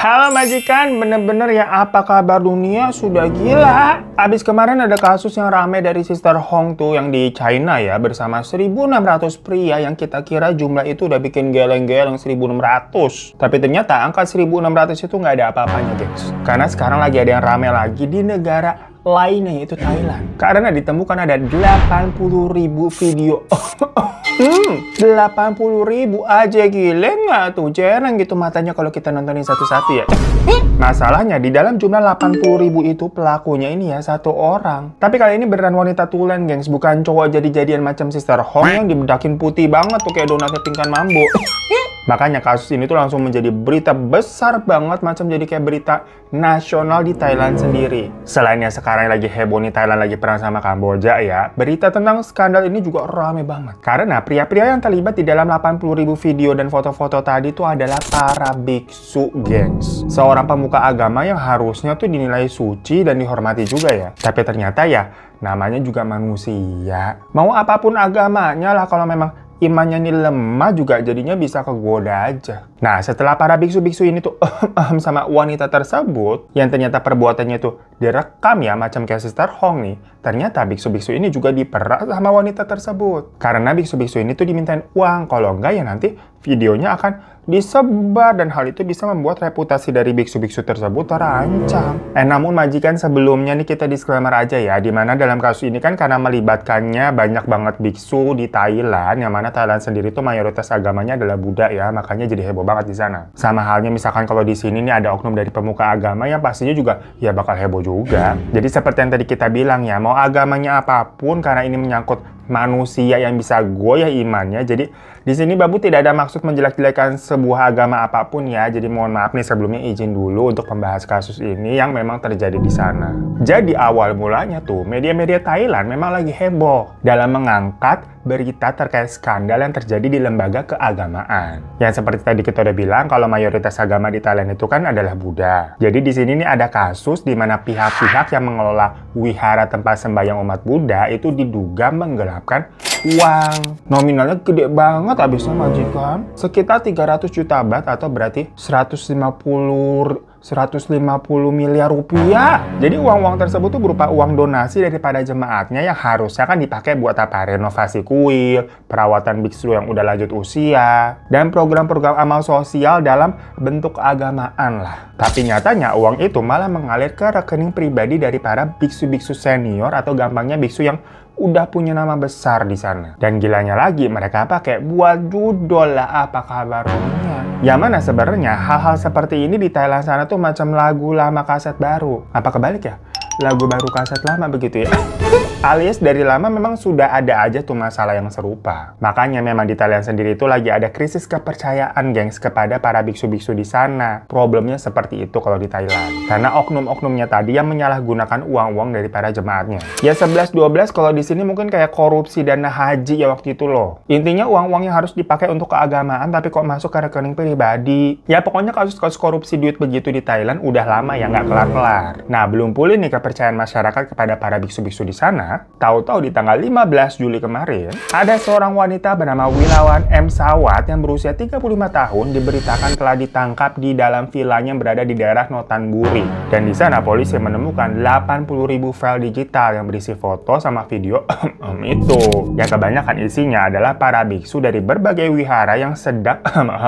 Halo majikan, bener-bener ya apa kabar dunia sudah gila. Abis kemarin ada kasus yang rame dari Sister Hong tuh yang di China ya, bersama 1.600 pria yang kita kira jumlah itu udah bikin geleng-geleng 1.600. Tapi ternyata angka 1.600 itu nggak ada apa-apanya gengs. Karena sekarang lagi ada yang rame lagi di negara lainnya yaitu Thailand. Karena ditemukan ada 80.000 video. 80.000 aja, gile nggak tuh? Jarang gitu matanya kalau kita nontonin satu-satu ya. Masalahnya di dalam jumlah 80.000 itu pelakunya ini ya satu orang. Tapi kali ini beneran wanita tulen gengs, bukan cowok jadi-jadian macam Sister Hong yang dibedakin putih banget tuh kayak donatnya tingkat mambo. Makanya kasus ini tuh langsung menjadi berita besar banget, macam jadi kayak berita nasional di Thailand sendiri. Selainnya sekarang lagi heboh nih Thailand lagi perang sama Kamboja ya, berita tentang skandal ini juga rame banget. Karena pria-pria yang terlibat di dalam 80.000 video dan foto-foto tadi tuh adalah para biksu gengs. Seorang pemuka agama yang harusnya tuh dinilai suci dan dihormati juga ya. Tapi ternyata ya, namanya juga manusia. Mau apapun agamanya lah, kalau memang imannya ini lemah juga jadinya bisa kegoda aja. Nah, setelah para biksu-biksu ini tuh sama wanita tersebut, yang ternyata perbuatannya tuh direkam ya, macam kayak Sister Hong nih, ternyata biksu-biksu ini juga diperas sama wanita tersebut. Karena biksu-biksu ini tuh dimintain uang, kalau enggak ya nanti videonya akan disebar dan hal itu bisa membuat reputasi dari biksu-biksu tersebut terancam. Namun majikan, sebelumnya nih kita disclaimer aja ya, dimana dalam kasus ini kan karena melibatkannya banyak banget biksu di Thailand, yang mana Thailand sendiri tuh mayoritas agamanya adalah Buddha ya, makanya jadi heboh banget di sana. Sama halnya misalkan kalau di sini nih ada oknum dari pemuka agama yang pastinya juga ya bakal heboh juga. Jadi seperti yang tadi kita bilang ya, mau agamanya apapun, karena ini menyangkut manusia yang bisa goyah imannya, jadi di sini Babu tidak ada maksud menjelek-jelekan sebuah agama apapun ya. Jadi mohon maaf nih sebelumnya, izin dulu untuk membahas kasus ini yang memang terjadi di sana. Jadi awal mulanya tuh media-media Thailand memang lagi heboh dalam mengangkat berita terkait skandal yang terjadi di lembaga keagamaan. Yang seperti tadi kita udah bilang kalau mayoritas agama di Thailand itu kan adalah Buddha. Jadi di sini nih ada kasus di mana pihak-pihak yang mengelola wihara tempat sembahyang umat Buddha itu diduga menggelapkan uang. Nominalnya gede banget habisnya majikan. Sekitar 300 juta baht atau berarti 150 miliar rupiah. Jadi uang-uang tersebut tuh berupa uang donasi daripada jemaatnya yang harusnya kan dipakai buat apa? Renovasi kuil, perawatan biksu yang udah lanjut usia, dan program-program amal sosial dalam bentuk keagamaan lah. Tapi nyatanya uang itu malah mengalir ke rekening pribadi dari para biksu-biksu senior atau gampangnya biksu yang udah punya nama besar di sana. Dan gilanya lagi, mereka pakai buat judul lah apa kabarnya. Yang mana sebenarnya hal-hal seperti ini di Thailand sana tuh macam lagu lama kaset baru. Apa kebalik ya? Lagu baru kaset lama begitu ya. Alias dari lama memang sudah ada aja tuh masalah yang serupa. Makanya memang di Thailand sendiri itu lagi ada krisis kepercayaan gengs kepada para biksu-biksu di sana. Problemnya seperti itu kalau di Thailand. Karena oknum-oknumnya tadi yang menyalahgunakan uang-uang dari para jemaatnya. Ya 11-12 kalau di sini mungkin kayak korupsi dana haji ya waktu itu loh. Intinya uang-uang yang harus dipakai untuk keagamaan tapi kok masuk ke rekening pribadi. Ya pokoknya kasus-kasus korupsi duit begitu di Thailand udah lama ya nggak kelar-kelar. Nah belum pulih nih kepercayaan masyarakat kepada para biksu-biksu di sana. Tahu-tahu di tanggal 15 Juli kemarin, ada seorang wanita bernama Wilawan M. Sawat yang berusia 35 tahun diberitakan telah ditangkap di dalam vilanya yang berada di daerah Nonthaburi. Dan di sana polisi menemukan 80.000 file digital yang berisi foto sama video itu. Yang kebanyakan isinya adalah para biksu dari berbagai wihara yang sedang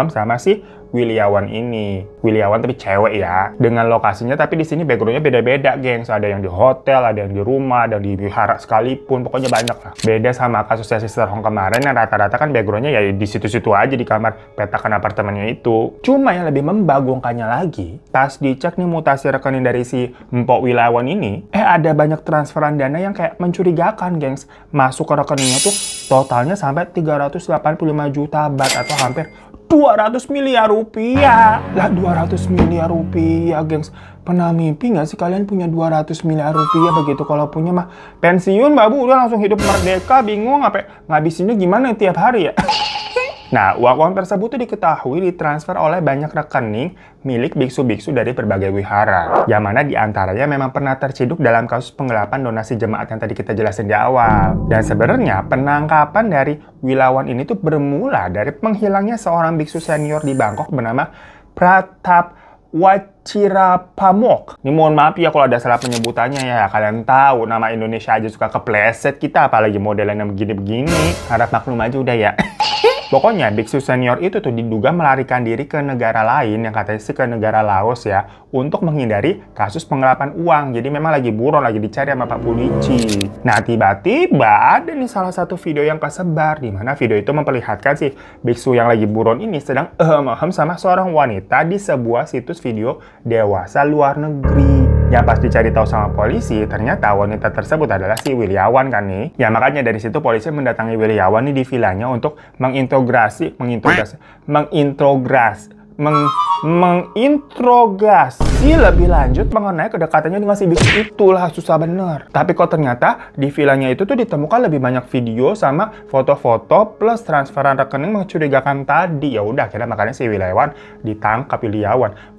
sama si Wiliawan ini. Wiliawan tapi cewek ya. Dengan lokasinya tapi di sini backgroundnya beda-beda, gengs. Ada yang di hotel, ada yang di rumah, ada yang di wihara sekalipun. Pokoknya banyak lah. Beda sama kasusnya Sister Hong kemarin yang rata-rata kan backgroundnya ya di situ-situ aja di kamar petakan apartemennya itu. Cuma yang lebih membagongkannya lagi, pas dicek nih mutasi rekening dari si Mpok Wiliawan ini, ada banyak transferan dana yang kayak mencurigakan, gengs. Masuk ke rekeningnya tuh totalnya sampai 385 juta baht atau hampir 200 miliar rupiah. Lah 200 miliar rupiah, gengs. Pernah mimpi nggak sih kalian punya 200 miliar rupiah begitu? Kalau punya mah pensiun babu udah langsung hidup merdeka, bingung apa ngabisinnya gimana tiap hari ya? Nah, uang tersebut tuh diketahui ditransfer oleh banyak rekening milik biksu-biksu dari berbagai wihara. Yang mana diantaranya memang pernah terciduk dalam kasus penggelapan donasi jemaat yang tadi kita jelasin di awal. Dan sebenarnya penangkapan dari Wilawan ini tuh bermula dari menghilangnya seorang biksu senior di Bangkok bernama Pratap Wachirapamok. Ini mohon maaf ya kalau ada salah penyebutannya ya. Kalian tahu nama Indonesia aja suka kepleset kita, apalagi modelnya begini-begini. Harap maklum aja udah ya. Pokoknya biksu senior itu tuh diduga melarikan diri ke negara lain, yang katanya sih ke negara Laos ya, untuk menghindari kasus penggelapan uang. Jadi memang lagi buron, lagi dicari sama Pak Polisi. Nah, tiba-tiba ada nih salah satu video yang kesebar, di mana video itu memperlihatkan si biksu yang lagi buron ini sedang sama seorang wanita di sebuah situs video dewasa luar negeri. Yang pas dicari tahu sama polisi, ternyata wanita tersebut adalah si Williawan kan nih. Ya makanya dari situ polisi mendatangi Williawan nih di vilanya untuk menginterogasi lebih lanjut mengenai kedekatannya dengan si biksu itulah, susah bener. Tapi kok ternyata di vilanya itu tuh ditemukan lebih banyak video sama foto-foto plus transferan rekening mencurigakan tadi. Ya udah akhirnya makanya si Wilawan ditangkap.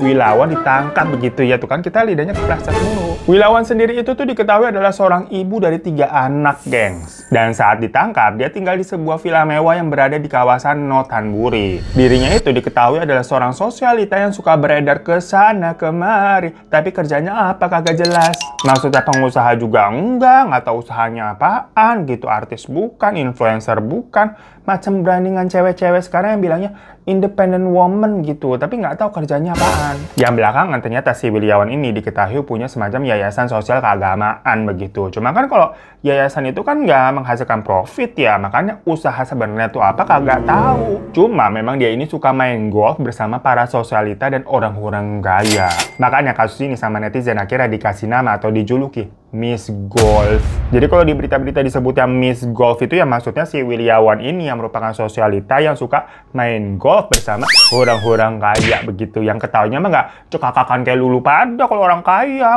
Wilawan ditangkap begitu ya, tuh kan kita lidahnya kepleset mulu. Wilawan sendiri itu tuh diketahui adalah seorang ibu dari 3 anak, gengs. Dan saat ditangkap dia tinggal di sebuah villa mewah yang berada di kawasan Nonthaburi. Dirinya itu diketahui adalah seorang sosialita yang suka beredar ke sana kemari, tapi kerjanya apa kagak jelas. Maksudnya pengusaha juga nggak tahu usahanya apaan gitu, artis bukan, influencer bukan, macam brandingan cewek-cewek sekarang yang bilangnya independent woman gitu, tapi nggak tahu kerjanya apaan. Yang belakangan ternyata si Williawan ini diketahui punya semacam yayasan sosial keagamaan begitu. Cuma kan kalau yayasan itu kan nggak menghasilkan profit ya, makanya usaha sebenarnya tuh apa kagak tahu. Cuma memang dia ini suka main golf bersama para sosialita dan orang-orang kaya. Makanya kasus ini sama netizen akhirnya dikasih nama atau dijuluki Miss Golf. Jadi kalau di berita-berita disebutnya Miss Golf itu ya maksudnya si Williawan ini yang merupakan sosialita yang suka main golf bersama orang-orang kaya begitu. Yang ketahuinya mah nggak cekakakan kayak lulu pada kalau orang kaya,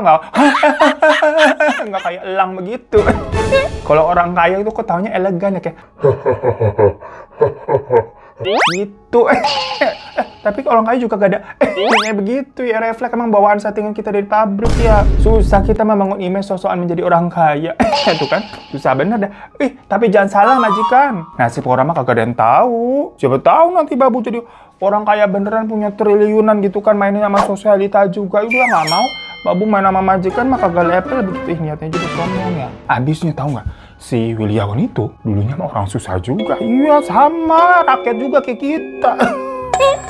nggak kayak elang begitu. Kalau orang kaya itu ketahuinya elegan ya kayak gitu. Tapi orang kaya juga gak ada kayak begitu ya, refleks emang bawaan settingan kita dari pabrik ya. Susah kita membangun image sosokan menjadi orang kaya. Itu kan susah bener dah. Tapi jangan salah majikan, nasib orang mah kagak ada yang tahu. Siapa tahu nanti babu jadi orang kaya beneran punya triliunan gitu kan, mainnya sama sosialita juga. Udah nggak mau babu main sama majikan mah kagak level begitu. Niatnya juga sombong ya. Abisnya tahu nggak, si Williawan itu dulunya mah orang susah juga. Iya, sama rakyat juga kayak kita.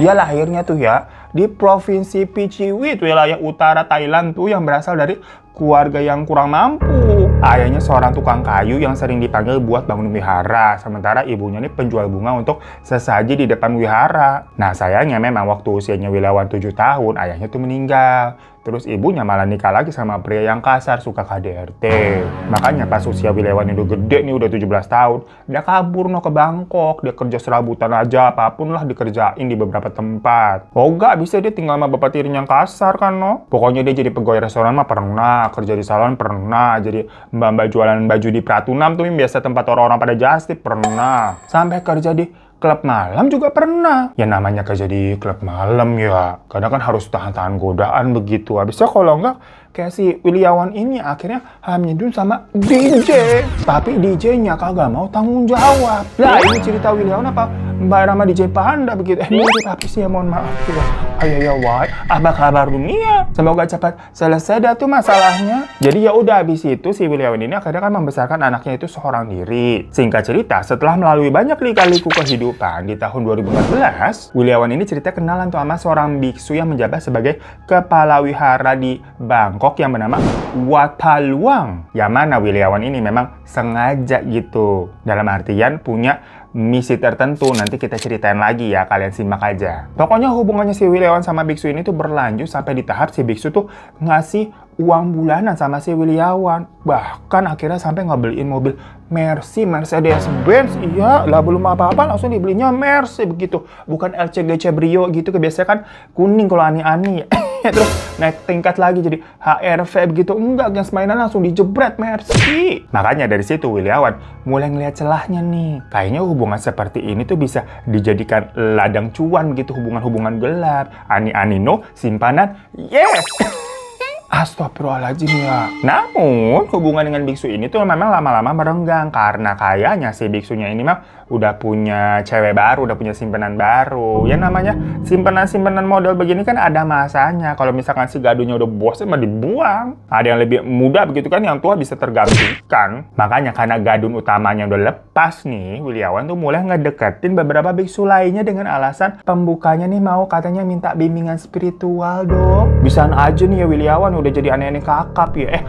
Dia lahirnya tuh ya di provinsi Pichiwit, wilayah utara Thailand tuh, yang berasal dari keluarga yang kurang mampu. Ayahnya seorang tukang kayu yang sering dipanggil buat bangun wihara, sementara ibunya ini penjual bunga untuk sesaji di depan wihara. Nah sayangnya memang waktu usianya Williawan 7 tahun, ayahnya tuh meninggal. Terus ibunya malah nikah lagi sama pria yang kasar, suka KDRT. Makanya pas usia Williawan udah gede nih, udah 17 tahun, dia kabur ke Bangkok. Dia kerja serabutan aja, apapun lah dikerjain di beberapa tempat. Oh nggak bisa dia tinggal sama bapak tirinya yang kasar kan no. Pokoknya dia jadi pegawai restoran mah pernah, kerja di salon pernah, jadi mbak-mbak jualan baju di Pratunam tuh yang biasa tempat orang-orang pada jastip pernah. Sampai kerja di klub malam juga pernah. Ya namanya kerja di klub malam ya, kadang kan harus tahan-tahan godaan begitu. Habisnya kalau enggak, kayak si Williawan ini akhirnya hamilin sama DJ. Tapi DJ-nya kagak mau tanggung jawab. Lah ini cerita Williawan apa Mbak Rama DJ Panda begitu. Mirip apa sih ya, mohon maaf gitu. Ayo ya why, apa kabar dunia? Semoga cepat selesai dah tuh masalahnya. Jadi ya udah, habis itu si Williawan ini akhirnya kan membesarkan anaknya itu seorang diri. Singkat cerita, setelah melalui banyak lika-liku kehidupan di tahun 2014, Williawan ini cerita kenalan tuh sama seorang biksu yang menjabat sebagai kepala wihara di Bangkok yang bernama Wataluang. Yang mana Williawan ini memang sengaja gitu, dalam artian punya misi tertentu. Nanti kita ceritain lagi ya, kalian simak aja. Pokoknya hubungannya si Williawan sama biksu ini tuh berlanjut sampai di tahap si biksu tuh ngasih uang bulanan sama si Williawan. Bahkan akhirnya sampai ngebeliin mobil Mercy, Mercedes-Benz. Iya, lah belum apa-apa langsung dibelinya Mercy begitu. Bukan LCGC Brio gitu, kebiasaan kan kuning kalau ani-ani. Terus naik tingkat lagi jadi HRV begitu. Enggak, gengs mainan langsung dijebret Mercy. Makanya dari situ Williawan mulai ngeliat celahnya nih. Kayaknya hubungan seperti ini tuh bisa dijadikan ladang cuan gitu, hubungan-hubungan gelap. Ani-ani no, simpanan yes. Astagfirullahaladzim ya. Namun, hubungan dengan biksu ini tuh memang lama-lama merenggang. Karena kayaknya si biksunya ini mah udah punya cewek baru, udah punya simpenan baru. Ya namanya simpenan-simpenan model begini kan ada masanya. Kalau misalkan si gadunya udah bosan mah dibuang. Ada yang lebih muda begitu kan, yang tua bisa tergantikan. Makanya karena gadun utamanya udah lepas nih, Williawan tuh mulai ngedeketin beberapa biksu lainnya dengan alasan pembukanya nih mau katanya minta bimbingan spiritual dong. Bisaan aja nih ya Williawan udah jadi aneh-aneh kakap ya.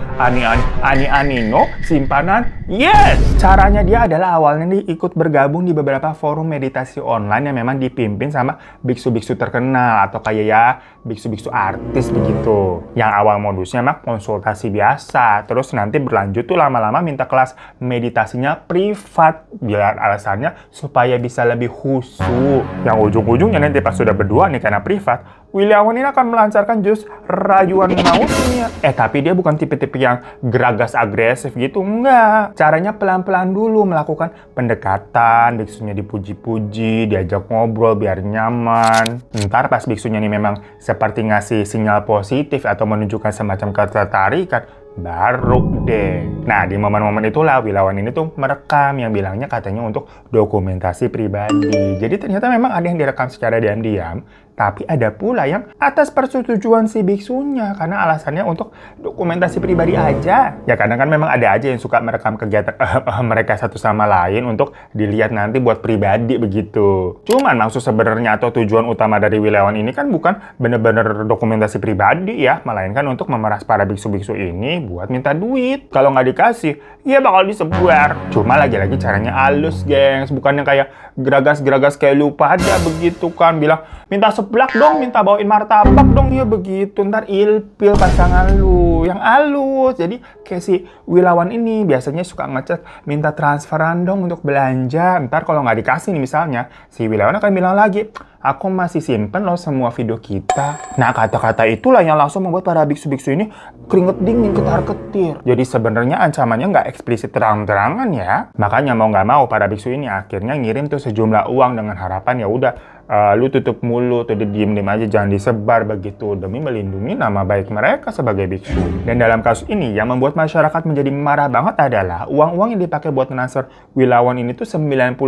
Ani-ani no, simpanan yes. Caranya dia adalah awalnya nih ikut bergabung di beberapa forum meditasi online yang memang dipimpin sama biksu-biksu terkenal atau kayak ya biksu-biksu artis begitu. Yang awal modusnya mah konsultasi biasa, terus nanti berlanjut tuh lama-lama minta kelas meditasinya privat. Biar alasannya supaya bisa lebih khusyuk. Yang ujung-ujungnya nanti pas sudah berdua nih karena privat, Williawan ini akan melancarkan jurus rayuan mautnya. Tapi dia bukan tipe-tipe yang geragas agresif gitu, enggak. Caranya pelan-pelan dulu melakukan pendekatan, biksunya dipuji-puji, diajak ngobrol biar nyaman. Ntar pas biksunya ini memang seperti ngasih sinyal positif atau menunjukkan semacam ketertarikan, baru deh. Nah, di momen-momen itulah Williawan ini tuh merekam yang bilangnya katanya untuk dokumentasi pribadi. Jadi ternyata memang ada yang direkam secara diam-diam, tapi ada pula yang atas persetujuan si biksunya karena alasannya untuk dokumentasi pribadi aja. Ya kadang kan memang ada aja yang suka merekam kegiatan mereka satu sama lain untuk dilihat nanti buat pribadi begitu. Cuman maksud sebenarnya atau tujuan utama dari Williawan ini kan bukan bener-bener dokumentasi pribadi ya, melainkan untuk memeras para biksu-biksu ini buat minta duit. Kalau nggak dikasih, ya bakal disebar. Cuma lagi-lagi caranya halus, gengs. Bukan yang kayak geragas-geragas kayak lu pada begitu kan. Bilang, minta seblak dong, minta bawain martabak dong. Ya begitu, ntar ilpil pasangan lu. Yang halus. Jadi kayak si Williawan ini biasanya suka ngechat, minta transferan dong untuk belanja. Ntar kalau nggak dikasih nih misalnya, si Williawan akan bilang lagi, aku masih simpen loh semua video kita. Nah, kata-kata itulah yang langsung membuat para biksu-biksu ini keringet dingin, ketar-ketir. Jadi sebenarnya ancamannya nggak eksplisit terang-terangan ya. Makanya mau nggak mau para biksu ini akhirnya ngirim tuh sejumlah uang dengan harapan ya udah lu tutup mulut, udah diem-diem aja, jangan disebar begitu demi melindungi nama baik mereka sebagai biksu. Dan dalam kasus ini yang membuat masyarakat menjadi marah banget adalah uang-uang yang dipakai buat transfer Williawan ini tuh 99%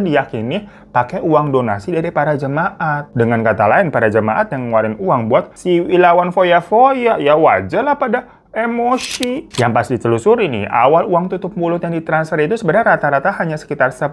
diyakini pakai uang donasi dari para jemaat. Dengan kata lain, para jemaat yang ngeluarin uang buat si Williawan foya-foya, ya wajar lah pada emosi. Yang pas ditelusuri nih, awal uang tutup mulut yang ditransfer itu sebenarnya rata-rata hanya sekitar 10.000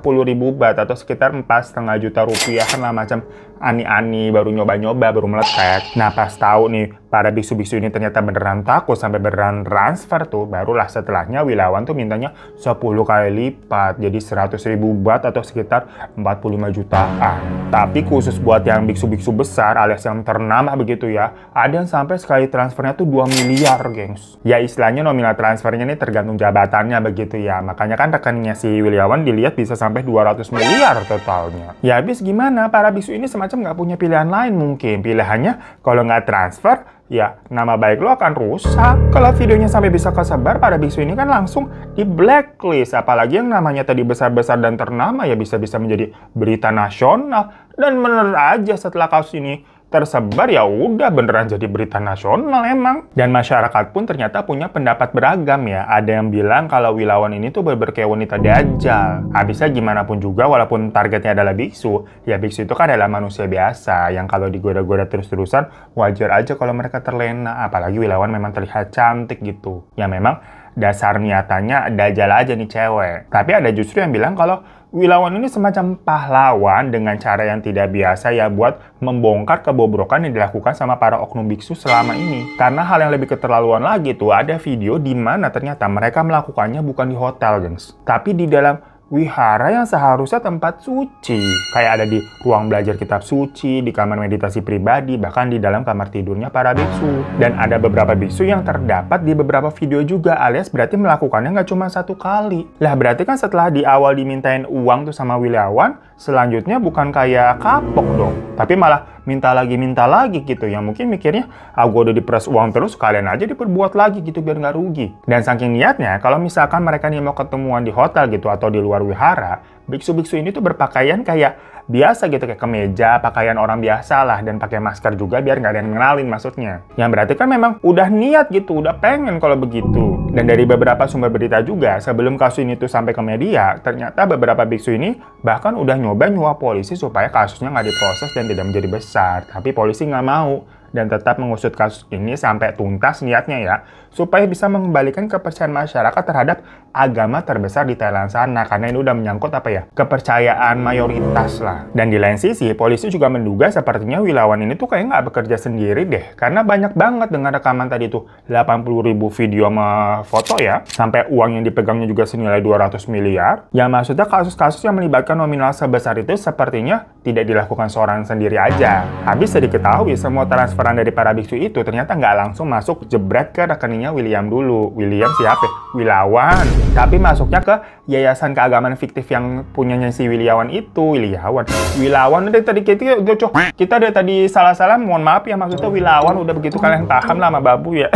baht atau sekitar 4,5 juta rupiah lah, macam ani-ani, baru nyoba-nyoba, baru meletek. Nah, pas tahu nih para biksu-biksu ini ternyata beneran takut sampai beneran transfer tuh, barulah setelahnya Williawan tuh mintanya 10 kali lipat, jadi 100.000 baht atau sekitar 45 jutaan. Tapi khusus buat yang biksu-biksu besar alias yang ternama begitu ya, ada yang sampai sekali transfernya tuh 2 miliar, gengs. Ya istilahnya nominal transfernya ini tergantung jabatannya begitu ya. Makanya kan rekeningnya si Williawan dilihat bisa sampai 200 miliar totalnya. Ya habis gimana? Para biksu ini semacam nggak punya pilihan lain mungkin. Pilihannya kalau nggak transfer, ya nama baik lo akan rusak. Kalau videonya sampai bisa kesebar, para biksu ini kan langsung di blacklist. Apalagi yang namanya tadi besar-besar dan ternama ya bisa-bisa menjadi berita nasional. Dan bener aja setelah kasus ini tersebar ya udah beneran jadi berita nasional emang. Dan masyarakat pun ternyata punya pendapat beragam ya. Ada yang bilang kalau Williawan ini tuh bener kayak wanita dajjal. Habisnya gimana pun juga walaupun targetnya adalah biksu, ya biksu itu kan adalah manusia biasa yang kalau digoda-goda terus-terusan wajar aja kalau mereka terlena. Apalagi Williawan memang terlihat cantik gitu. Ya memang dasar niatannya dajjal aja nih cewek. Tapi ada justru yang bilang kalau Williawan ini semacam pahlawan dengan cara yang tidak biasa ya buat membongkar kebobrokan yang dilakukan sama para oknum biksu selama ini. Karena hal yang lebih keterlaluan lagi tuh ada video di mana ternyata mereka melakukannya bukan di hotel, gengs, tapi di dalam wihara yang seharusnya tempat suci. Kayak ada di ruang belajar kitab suci, di kamar meditasi pribadi, bahkan di dalam kamar tidurnya para biksu. Dan ada beberapa biksu yang terdapat di beberapa video juga, alias berarti melakukannya nggak cuma satu kali. Lah berarti kan setelah di awal dimintain uang tuh sama Wiliawan, selanjutnya bukan kayak kapok dong, tapi malah minta lagi gitu. Yang mungkin mikirnya, gue udah diperas uang terus, kalian aja diperbuat lagi gitu biar nggak rugi. Dan saking niatnya, kalau misalkan mereka nih mau ketemuan di hotel gitu atau di luar wihara, biksu-biksu ini tuh berpakaian kayak biasa gitu, kayak kemeja, pakaian orang biasa lah, dan pakai masker juga biar nggak ada yang ngenalin maksudnya. Yang berarti kan memang udah niat gitu, udah pengen kalau begitu. Dan dari beberapa sumber berita juga, sebelum kasus ini tuh sampai ke media, ternyata beberapa biksu ini bahkan udah nyoba nyuap polisi supaya kasusnya nggak diproses dan tidak menjadi besar. Tapi polisi nggak mau dan tetap mengusut kasus ini sampai tuntas niatnya ya, supaya bisa mengembalikan kepercayaan masyarakat terhadap agama terbesar di Thailand sana, karena ini udah menyangkut kepercayaan mayoritas lah. Dan di lain sisi, polisi juga menduga sepertinya Wiliawan ini tuh kayak nggak bekerja sendiri deh, karena banyak banget dengan rekaman tadi tuh 80.000 video sama foto ya, sampai uang yang dipegangnya juga senilai 200 miliar. Yang maksudnya kasus-kasus yang melibatkan nominal sebesar itu sepertinya tidak dilakukan seorang sendiri aja. Habis diketahui semua transferan dari para biksu itu ternyata nggak langsung masuk jebret ke rekeningnya William dulu. William siapa? Wiliawan. Tapi masuknya ke yayasan keagamaan fiktif yang punyanya si Wiliawan itu. Wiliawan udah tadi kita dari tadi salah-salah, mohon maaf ya, maksudnya Wiliawan udah begitu kalian paham lah sama babu ya.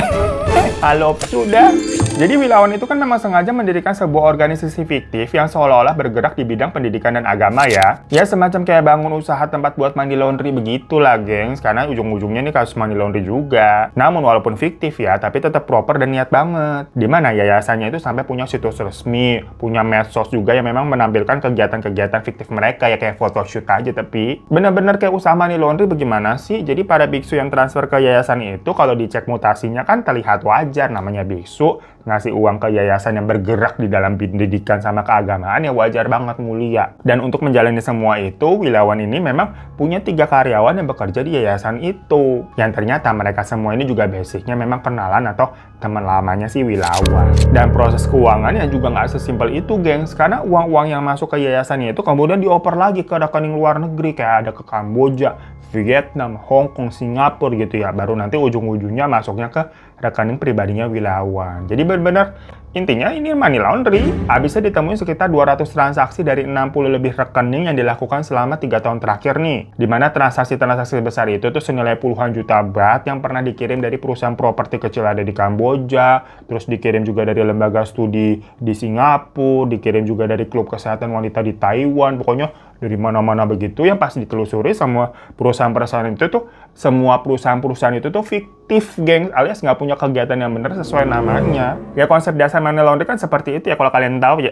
Halo, sudah. Jadi Wiliawan itu kan memang sengaja mendirikan sebuah organisasi fiktif yang seolah-olah bergerak di bidang pendidikan dan agama ya. Ya semacam kayak bangun usaha tempat buat money laundry begitulah gengs, karena ujung-ujungnya nih kasus money laundry juga. Namun walaupun fiktif ya, tapi tetap proper dan niat banget. Dimana yayasannya itu sampai punya situs resmi, punya medsos juga yang memang menampilkan kegiatan-kegiatan fiktif mereka ya, kayak photoshoot aja. Tapi bener-bener kayak usaha money laundry bagaimana sih? Jadi para biksu yang transfer ke yayasan itu kalau dicek mutasinya kan terlihat wajar, namanya biksu ngasih uang ke yayasan yang bergerak di dalam pendidikan sama keagamaan ya wajar banget, mulia. Dan untuk menjalani semua itu, Wiliawan ini memang punya 3 karyawan yang bekerja di yayasan itu. Yang ternyata mereka semua ini juga basicnya memang kenalan atau teman lamanya si Wiliawan. Dan proses keuangannya juga nggak sesimpel itu, gengs. Karena uang-uang yang masuk ke yayasannya itu kemudian dioper lagi ke rekening luar negeri, kayak ada ke Kamboja, Vietnam, Hong Kong, Singapura gitu ya. Baru nanti ujung-ujungnya masuknya ke rekening pribadinya Wiliawan. Jadi benar-benar intinya ini money laundry. Habisnya ditemuin sekitar 200 transaksi dari 60 lebih rekening yang dilakukan selama 3 tahun terakhir nih. Dimana transaksi-transaksi besar itu tuh senilai puluhan juta baht yang pernah dikirim dari perusahaan properti kecil ada di Kamboja, terus dikirim juga dari lembaga studi di Singapura, dikirim juga dari klub kesehatan wanita di Taiwan, pokoknya dari mana-mana begitu. Yang pasti ditelusuri semua perusahaan-perusahaan itu tuh, semua perusahaan-perusahaan itu tuh fiktif, geng, alias nggak punya kegiatan yang benar sesuai namanya. Ya konsep dasar money laundry kan seperti itu ya kalau kalian tahu ya.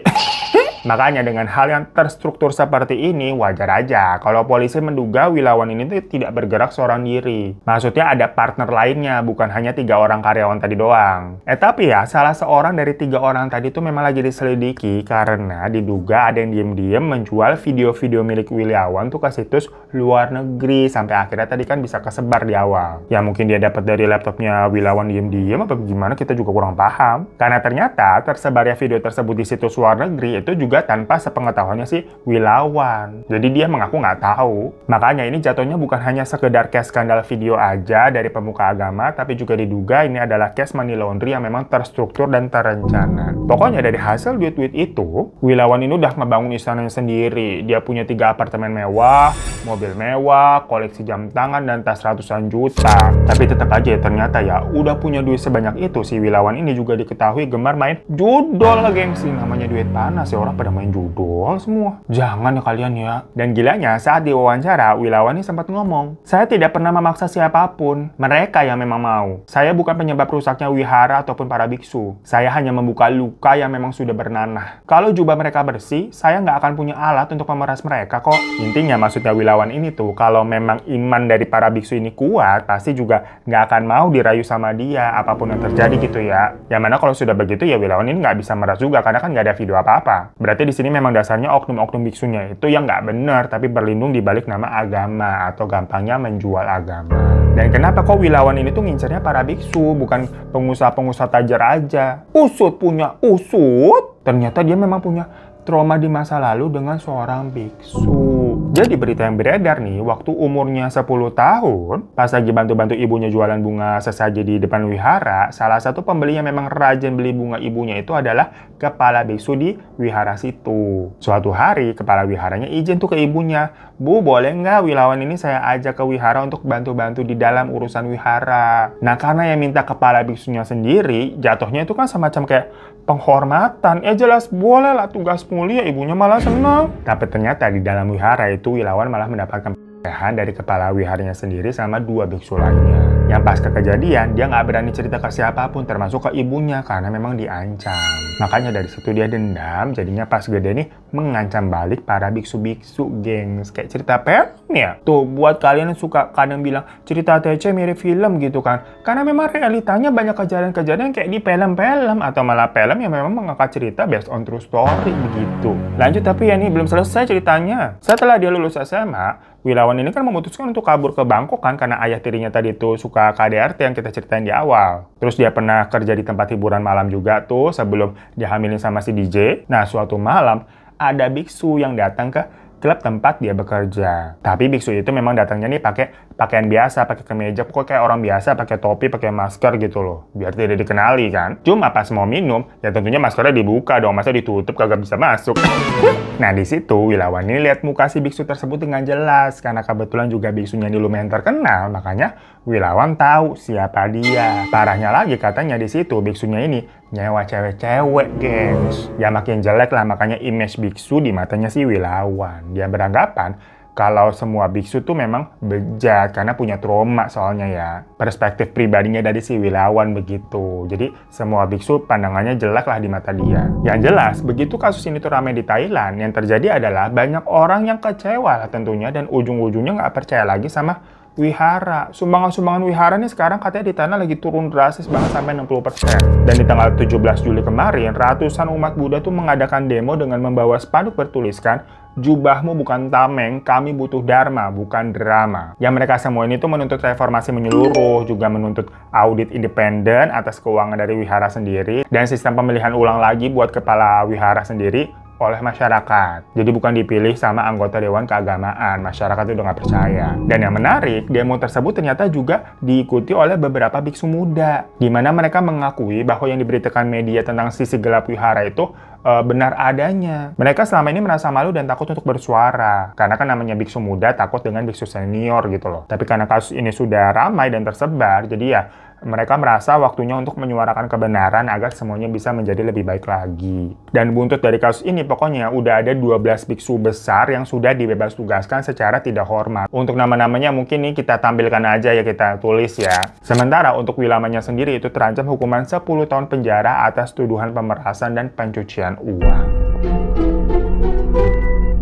Makanya dengan hal yang terstruktur seperti ini, wajar aja kalau polisi menduga Wiliawan ini tuh tidak bergerak seorang diri. Maksudnya ada partner lainnya, bukan hanya 3 orang karyawan tadi doang. Tapi ya, salah seorang dari 3 orang tadi tuh memang lagi diselidiki karena diduga ada yang diem-diem menjual video-video milik Wiliawan tuh ke situs luar negeri. Sampai akhirnya tadi kan bisa kesebar di awal. Ya mungkin dia dapat dari laptopnya Wiliawan diem-diem apa gimana, kita juga kurang paham. Karena ternyata tersebarnya video tersebut di situs luar negeri itu juga tanpa sepengetahuannya si Wiliawan. Jadi dia mengaku nggak tahu. Makanya ini jatuhnya bukan hanya sekedar case skandal video aja dari pemuka agama, tapi juga diduga ini adalah case money laundry yang memang terstruktur dan terencana. Pokoknya dari hasil duit-duit itu, Wiliawan ini udah ngebangun istananya sendiri. Dia punya 3 apartemen mewah, mobil mewah, koleksi jam tangan, dan tas ratusan juta. Tapi tetap aja ternyata ya, udah punya duit sebanyak itu, si Wiliawan ini juga diketahui gemar main judol, gengsi. Namanya duit panas ya, orang pada main judol semua. Jangan ya kalian ya. Dan gilanya saat diwawancara, Wiliawan ini sempat ngomong, "Saya tidak pernah memaksa siapapun. Mereka yang memang mau. Saya bukan penyebab rusaknya wihara ataupun para biksu. Saya hanya membuka luka yang memang sudah bernanah. Kalau jubah mereka bersih, saya nggak akan punya alat untuk memeras mereka kok." Intinya maksudnya Wiliawan ini tuh, kalau memang iman dari para biksu ini kuat, pasti juga nggak akan mau dirayu sama dia, apapun yang terjadi gitu ya. Yang mana kalau sudah begitu ya Wiliawan ini nggak bisa meras juga, karena kan nggak ada video apa-apa. Berarti di sini memang dasarnya oknum-oknum biksunya itu yang nggak benar, tapi berlindung di balik nama agama, atau gampangnya menjual agama. Dan kenapa kok Wiliawan ini tuh ngincernya para biksu, bukan pengusaha-pengusaha tajar aja? Usut punya usut. Ternyata dia memang punya trauma di masa lalu dengan seorang biksu. Jadi berita yang beredar nih, waktu umurnya 10 tahun, pas lagi bantu-bantu ibunya jualan bunga sesaji di depan wihara, salah satu pembeli yang memang rajin beli bunga ibunya itu adalah kepala biksu di wihara situ. Suatu hari, kepala wiharanya izin tuh ke ibunya, "Bu, boleh nggak Wilawan ini saya ajak ke wihara untuk bantu-bantu di dalam urusan wihara?" Nah, karena yang minta kepala biksunya sendiri, jatuhnya itu kan semacam kayak penghormatan. Jelas boleh lah, tugas mulia, ibunya malah senang. Tapi ternyata di dalam wihara itu Wilawan malah mendapatkan pelecehan dari kepala wiharanya sendiri sama 2 biksu lainnya. Yang pas kejadian, dia nggak berani cerita ke siapapun, termasuk ke ibunya, karena memang diancam. Makanya dari situ dia dendam, jadinya pas gede nih mengancam balik para biksu-biksu, gengs. Kayak cerita film ya. Tuh, buat kalian yang suka kadang bilang, cerita TC mirip film gitu kan. Karena memang realitanya banyak kejadian-kejadian kayak di film-film, atau malah film yang memang mengangkat cerita based on true story begitu. Lanjut, tapi ya nih belum selesai ceritanya. Setelah dia lulus SMA, Wilawan ini kan memutuskan untuk kabur ke Bangkok kan, karena ayah tirinya tadi tuh suka KDRT yang kita ceritain di awal. Terus dia pernah kerja di tempat hiburan malam juga tuh sebelum dihamilin sama si DJ. Nah, suatu malam ada biksu yang datang ke klub tempat dia bekerja. Tapi biksu itu memang datangnya nih pakai pakaian biasa, pakai kemeja, pokoknya kayak orang biasa, pakai topi, pakai masker gitu loh, biar tidak dikenali kan. Cuma pas mau minum, ya tentunya maskernya dibuka dong, masa ditutup kagak bisa masuk. Nah, di situ Wilawan ini lihat muka si biksu tersebut dengan jelas, karena kebetulan juga biksunya ini lumayan terkenal, makanya Wilawan tahu siapa dia. Parahnya lagi katanya di situ biksunya ini nyewa cewek-cewek, gengs. Ya makin jelek lah, makanya image biksu di matanya si Wilawan. Dia beranggapan kalau semua biksu tuh memang bejat karena punya trauma soalnya ya. Perspektif pribadinya dari si Wilawan begitu. Jadi semua biksu pandangannya jelek lah di mata dia. Yang jelas, begitu kasus ini tuh ramai di Thailand, yang terjadi adalah banyak orang yang kecewa lah tentunya, dan ujung-ujungnya nggak percaya lagi sama wihara. Sumbangan-sumbangan wihara nih sekarang katanya di tanah lagi turun drastis banget sampai 60%. Dan di tanggal 17 Juli kemarin, ratusan umat Buddha tuh mengadakan demo dengan membawa spanduk bertuliskan, "Jubahmu bukan tameng, kami butuh dharma, bukan drama." Yang mereka semua ini tuh menuntut reformasi menyeluruh, juga menuntut audit independen atas keuangan dari wihara sendiri, dan sistem pemilihan ulang lagi buat kepala wihara sendiri oleh masyarakat. Jadi bukan dipilih sama anggota Dewan Keagamaan. Masyarakat itu udah nggak percaya. Dan yang menarik, demo tersebut ternyata juga diikuti oleh beberapa biksu muda, di mana mereka mengakui bahwa yang diberitakan media tentang sisi gelap wihara itu benar adanya. Mereka selama ini merasa malu dan takut untuk bersuara, karena kan namanya biksu muda takut dengan biksu senior gitu loh. Tapi karena kasus ini sudah ramai dan tersebar, jadi ya mereka merasa waktunya untuk menyuarakan kebenaran agar semuanya bisa menjadi lebih baik lagi. Dan buntut dari kasus ini pokoknya udah ada 12 biksu besar yang sudah dibebas tugaskan secara tidak hormat. Untuk nama-namanya mungkin nih kita tampilkan aja ya, kita tulis ya. Sementara untuk Wilamannya sendiri itu terancam hukuman 10 tahun penjara atas tuduhan pemerasan dan pencucian uang.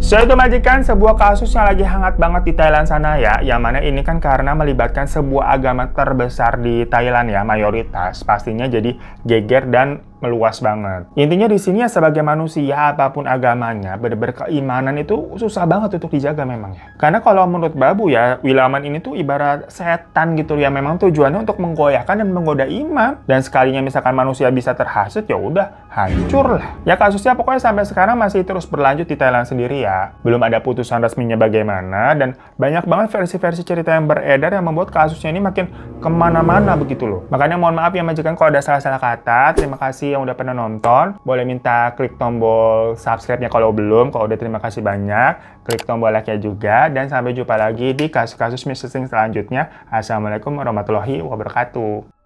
So, itu majikan sebuah kasus yang lagi hangat banget di Thailand sana ya, yang mana ini kan karena melibatkan sebuah agama terbesar di Thailand ya, mayoritas. Pastinya jadi geger dan meluas banget. Intinya di sini ya, sebagai manusia apapun agamanya, bener-bener keimanan itu susah banget untuk dijaga memang ya. Karena kalau menurut Babu ya, Wilaman ini tuh ibarat setan gitu ya, memang tujuannya untuk menggoyahkan dan menggoda iman. Dan sekalinya misalkan manusia bisa terhasut, ya udah hancur lah. Ya kasusnya pokoknya sampai sekarang masih terus berlanjut di Thailand sendiri ya. Belum ada putusan resminya bagaimana, dan banyak banget versi-versi cerita yang beredar yang membuat kasusnya ini makin kemana-mana begitu loh. Makanya mohon maaf ya majikan kalau ada salah-salah kata. Terima kasih yang udah pernah nonton. Boleh minta klik tombol subscribe-nya kalau belum. Kalau udah, terima kasih banyak. Klik tombol like-nya juga. Dan sampai jumpa lagi di kasus-kasus misteri selanjutnya. Assalamualaikum warahmatullahi wabarakatuh.